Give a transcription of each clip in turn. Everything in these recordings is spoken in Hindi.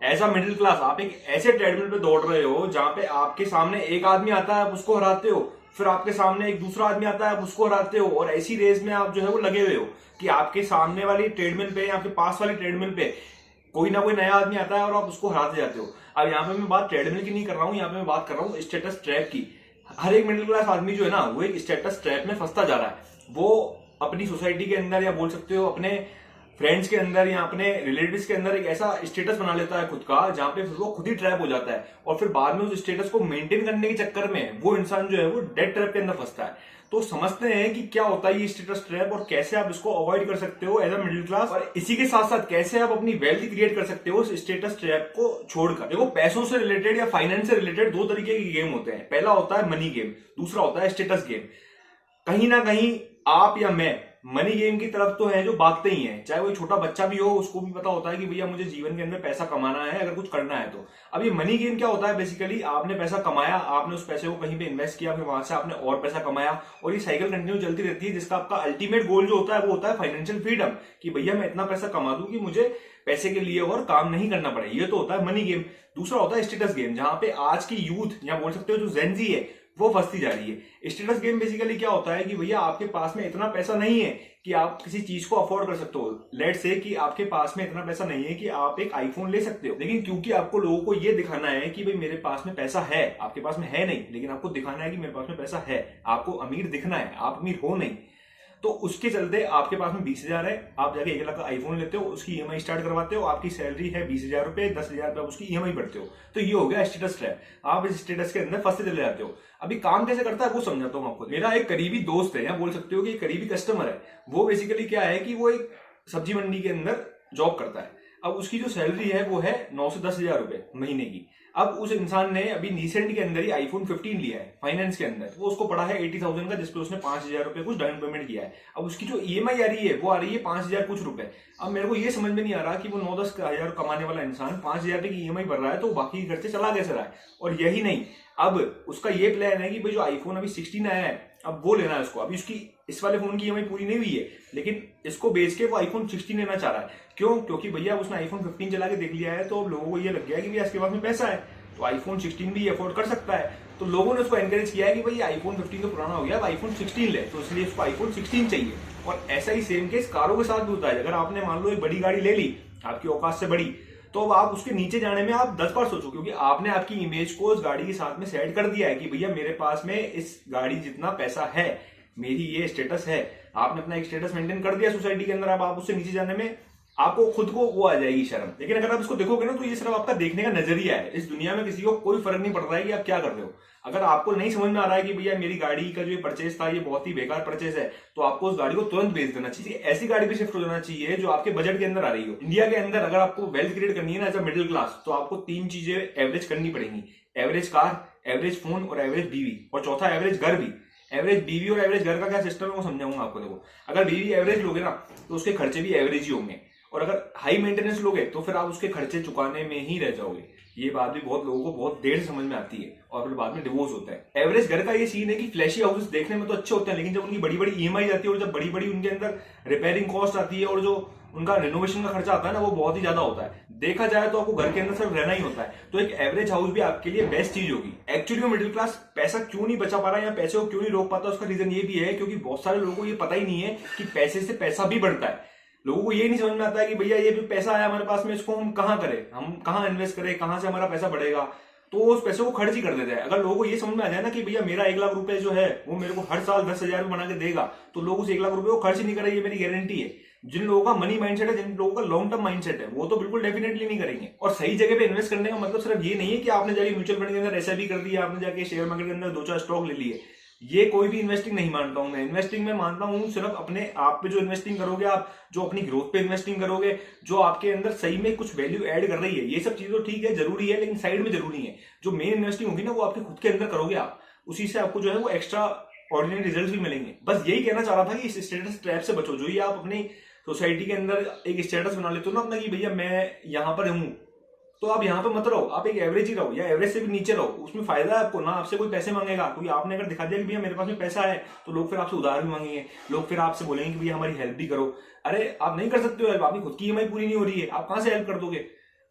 एज अ मिडिल क्लास आप एक ऐसे ट्रेडमिल पे दौड़ रहे हो जहां पे आपके सामने एक आदमी आता है, आप उसको हराते हो, फिर आपके सामने एक दूसरा आदमी आता है, आप उसको हराते हो, और ऐसी रेस में आप जो है वो लगे हुए हो कि आपके सामने वाली ट्रेडमिल पे या आपके पास वाली ट्रेडमिल पे कोई ना कोई नया आदमी आता है और आप उसको हराते जाते हो। अब यहाँ पे मैं बात ट्रेडमिल की नहीं कर रहा हूँ, यहाँ पे मैं बात कर रहा हूँ स्टेटस ट्रैप की। हर एक मिडिल क्लास आदमी जो है ना वो एक स्टेटस ट्रैप में फंसता जा रहा है। वो अपनी सोसाइटी के अंदर या बोल सकते हो अपने फ्रेंड्स के अंदर या अपने रिलेटिव्स के अंदर एक ऐसा स्टेटस बना लेता है खुद का, जहां पे फिर वो खुद ही ट्रैप हो जाता है, और फिर बाद में उस स्टेटस को मेंटेन करने के चक्कर में वो इंसान जो है वो डेड ट्रैप के अंदर फंसता है। तो समझते हैं कि क्या होता है ये स्टेटस ट्रैप और कैसे आप इसको अवॉइड कर सकते हो एज अ मिडिल क्लास, और इसी के साथ साथ कैसे आप अपनी वेल्थ क्रिएट कर सकते हो इस स्टेटस ट्रैप को छोड़कर। देखो, पैसों से रिलेटेड या फाइनेंस से रिलेटेड दो तरीके के गेम होते हैं। पहला होता है मनी गेम, दूसरा होता है स्टेटस गेम। कहीं ना कहीं आप या मैं मनी गेम की तरफ तो है जो भागते ही हैं, चाहे वो छोटा बच्चा भी हो, उसको भी पता होता है कि भैया मुझे जीवन के अंदर पैसा कमाना है, अगर कुछ करना है तो। अब ये मनी गेम क्या होता है, बेसिकली आपने पैसा कमाया, आपने उस पैसे को कहीं पे इन्वेस्ट किया, फिर वहां से आपने और पैसा कमाया, और ये साइकिल कंटिन्यू चलती रहती है, जिसका आपका अल्टीमेट गोल जो होता है वो होता है फाइनेंशियल फ्रीडम, कि भैया मैं इतना पैसा कमा दूं कि मुझे पैसे के लिए और काम नहीं करना पड़े। ये तो होता है मनी गेम। दूसरा होता है स्टेटस गेम, जहां पे आज की यूथ या बोल सकते हो जो जेन ज़ी है वो फंसती जा रही है। स्टेटस गेम बेसिकली क्या होता है कि भैया आपके पास में इतना पैसा नहीं है कि आप किसी चीज को अफोर्ड कर सकते हो। लेट से कि आपके पास में इतना पैसा नहीं है कि आप एक आईफोन ले सकते हो, लेकिन क्योंकि आपको लोगों को ये दिखाना है कि भाई मेरे पास में पैसा है, आपके पास में है नहीं, लेकिन आपको दिखाना है कि मेरे पास में पैसा है, आपको अमीर दिखना है, आप अमीर हो नहीं, तो उसके चलते आपके पास में 20,000 है, आप जाके 1 लाख का आईफोन लेते हो, उसकी ईएमआई स्टार्ट करवाते हो, आपकी सैलरी है 20,000 रुपए, 10,000 रुपए उसकी ईएमआई भरते हो। तो ये हो गया स्टेटस ट्रैप। आप इस स्टेटस के अंदर फंसते चले जाते हो। अभी काम कैसे करता है वो समझाता हूँ आपको। मेरा एक करीबी दोस्त है, या बोल सकते हो कि करीबी कस्टमर है। वो बेसिकली क्या है कि वो एक सब्जी मंडी के अंदर जॉब करता है। अब उसकी जो सैलरी है वो है 9 से 10,000 रुपए महीने की। अब उस इंसान ने अभी रिसेंट के अंदर ही आईफोन 15 लिया है फाइनेंस के अंदर, वो उसको पड़ा है 80,000 का, जिसपे उसने 5,000 रुपए कुछ डाउन पेमेंट किया है। अब उसकी जो ईएमआई आ रही है वो आ रही है 5,000 कुछ रुपए। अब मेरे को ये समझ में नहीं आ रहा कि वो 9-10 हजार कमाने वाला इंसान 5,000 रुपए की ईएमआई भर रहा है, तो बाकी खर्चे चला कैसे रहा है। और यही नहीं, अब उसका ये प्लान है कि भाई जो आईफोन अभी 16 आया है अब वो लेना है उसको। अभी उसकी इस वाले फोन की ईएमआई पूरी नहीं हुई है, लेकिन इसको बेच के वो आईफोन 16 लेना चाह रहा है। क्यों? क्योंकि भैया उसने आईफोन 15 चला के देख लिया है, तो अब लोगों को ये लग गया कि भैया इसके पास में पैसा है तो आईफोन 16 भी अफोर्ड कर सकता है। तो लोगों ने उसको एनकरेज किया है कि भाई आईफोन 15 तो पुराना हो गया, अब आईफोन 16 ले, तो इसलिए उसको आईफोन 16 चाहिए। और ऐसा ही सेम केस कारों के साथ भी होता है। अगर आपने मान लो एक बड़ी गाड़ी ले ली, आपकी औकात से बड़ी, तो अब आप उसके नीचे जाने में आप 10 बार सोचो, क्योंकि आपने आपकी इमेज को उस गाड़ी के साथ में सेट कर दिया है कि भैया मेरे पास में इस गाड़ी जितना पैसा है, मेरी ये स्टेटस है। आपने अपना एक स्टेटस मेंटेन कर दिया सोसाइटी के अंदर। अब आप उससे नीचे जाने में आपको खुद को वो आ जाएगी शर्म। लेकिन अगर आप इसको देखोगे ना, तो ये सिर्फ आपका देखने का नजरिया है। इस दुनिया में किसी को कोई फर्क नहीं पड़ रहा है कि आप क्या कर रहे हो। अगर आपको नहीं समझ में आ रहा है कि भैया मेरी गाड़ी का जो परचेज था ये बहुत ही बेकार परचेज है, तो आपको उस गाड़ी को तुरंत बेच देना चाहिए। ऐसी गाड़ी पे शिफ्ट हो जाना चाहिए जो आपके बजट के अंदर आ रही हो। इंडिया के अंदर अगर आपको वेल्थ क्रिएट करनी है ना एज अ मिडिल क्लास, तो आपको 3 चीजें एवरेज करनी पड़ेंगी। एवरेज कार, एवरेज फोन और एवरेज बीवी, और चौथा एवरेज घर भी। एवरेज बीवी और एवरेज घर का क्या सिस्टम है वो समझाऊंगा आपको। देखो, अगर बीवी एवरेज लोगे ना तो उसके खर्चे भी एवरेज ही होंगे, और अगर हाई मेंटेनेंस लोगे तो फिर आप उसके खर्चे चुकाने में ही रह जाओगे। ये बात भी बहुत लोगों को बहुत देर से समझ में आती है, और फिर बाद में डिवोर्स होता है। एवरेज घर का ये सीन है कि फ्लैशी हाउसेस देखने में तो अच्छे होते हैं, लेकिन जब उनकी बड़ी बड़ी ईएमआई आती है और जब बड़ी बड़ी उनके अंदर रिपेयरिंग कॉस्ट आती है और जो उनका रिनोवेशन का खर्चा आता है ना, वो बहुत ही ज्यादा होता है। देखा जाए तो आपको घर के अंदर सिर्फ रहना ही होता है, तो एक एवरेज हाउस भी आपके लिए बेस्ट चीज होगी। एक्चुअली में मिडिल क्लास पैसा क्यों नहीं बचा पा रहा है या पैसे को क्यों नहीं रोक पाता, उसका रीजन ये भी है क्योंकि बहुत सारे लोगों को ये पता ही नहीं है कि पैसे से पैसा भी बढ़ता है। लोगों को ये नहीं समझ में आता है कि भैया ये भी पैसा आया हमारे पास में, इसको हम कहाँ करें, हम कहाँ इन्वेस्ट करें, कहाँ से हमारा पैसा बढ़ेगा, तो उस पैसे को खर्च ही कर देते हैं। अगर लोगों को ये समझ में आ जाए ना कि भैया मेरा 1 लाख रुपए जो है वो मेरे को हर साल 10,000 बना के देगा, तो लोग उस 1 लाख रुपए को खर्च नहीं करेंगे, ये मेरी गारंटी है। जिन लोगों का मनी माइंडसेट है, जिन लोगों का लॉन्ग टर्म माइंडसेट है, वो तो बिल्कुल डेफिनेटली नहीं करेंगे। और सही जगह पे इन्वेस्ट करने का मतलब सिर्फ ये नहीं है कि आपने जाके म्यूचुअल फंड के अंदर एसआईपी कर दिया, आपने जाके शेयर मार्केट के अंदर 2-4 स्टॉक ले लिए। ये कोई भी इन्वेस्टिंग नहीं मानता हूं मैं। इन्वेस्टिंग में मानता हूं सिर्फ अपने आप पे जो इन्वेस्टिंग करोगे आप, जो अपनी ग्रोथ पे इन्वेस्टिंग करोगे, जो आपके अंदर सही में कुछ वैल्यू ऐड कर रही है। ये सब चीजें तो ठीक है, जरूरी है, लेकिन साइड में जरूरी है। जो मेन इन्वेस्टिंग होगी ना वो आपके खुद के अंदर करोगे आप, उसी से आपको जो है वो एक्स्ट्रा ऑर्डिनरी रिजल्ट भी मिलेंगे। बस यही कहना चाह रहा था कि इस स्टेटस ट्रैप से बचो। जो ये आप अपनी सोसाइटी के अंदर एक स्टेटस बना लेते हो ना अपना कि भैया मैं यहाँ पर हूँ, तो आप यहाँ पे मत रहो, आप एक एवरेज ही रहो या एवरेज से भी नीचे रहो। उसमें फायदा है आपको ना, आपसे कोई पैसे मांगेगा, क्योंकि आपने अगर दिखा दिया कि भैया मेरे पास में पैसा है, तो लोग फिर आपसे उधार भी मांगेंगे, लोग फिर आपसे बोलेंगे कि भैया हमारी हेल्प भी करो। अरे आप नहीं कर सकते हो हेल्प, आपकी खुद की ईएमआई पूरी नहीं हो रही है, आप कहां से हेल्प कर दोगे।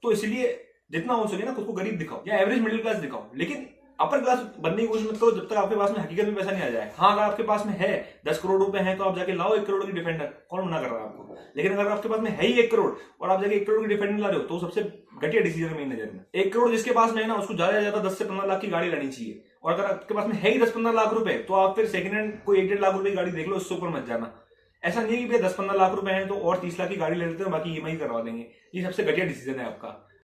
तो इसलिए जितना हो सके ना खुद को गरीब दिखाओ या एवरेज मिडिल क्लास दिखाओ, लेकिन अपर क्लास बनने की कोशिश मत करो जब तक आपके पास में हकीकत में पैसा नहीं आ जाए। हाँ, अगर आपके पास में है 10 करोड़ रुपए है तो आप जाके लाओ 1 करोड़ की डिफेंडर, कौन मना कर रहा है आपको। लेकिन अगर आपके पास में है ही 1 करोड़ और आप जाके 1 करोड़ की डिफेंडर ला रहे हो तो सबसे घटिया डिसीजन है मेरी नजर में। 1 करोड़ जिसके पास में है ना उसको ज्यादा से ज्यादा 10 से 15 लाख की गाड़ी लानी चाहिए, और अगर आपके पास में है ही 10-15 लाख रुपए तो आप फिर सेकंड हैंड कोई 1-1.5 लाख रुपए की गाड़ी देख लो, उससे ऊपर मत जाना। ऐसा नहीं है कि भैया 10-15 लाख रुपए हैं तो और 30 लाख की गाड़ी ले लेते हैं बाकी ईएमआई करवा देंगे, ये सबसे घटिया डिसीजन है आपका।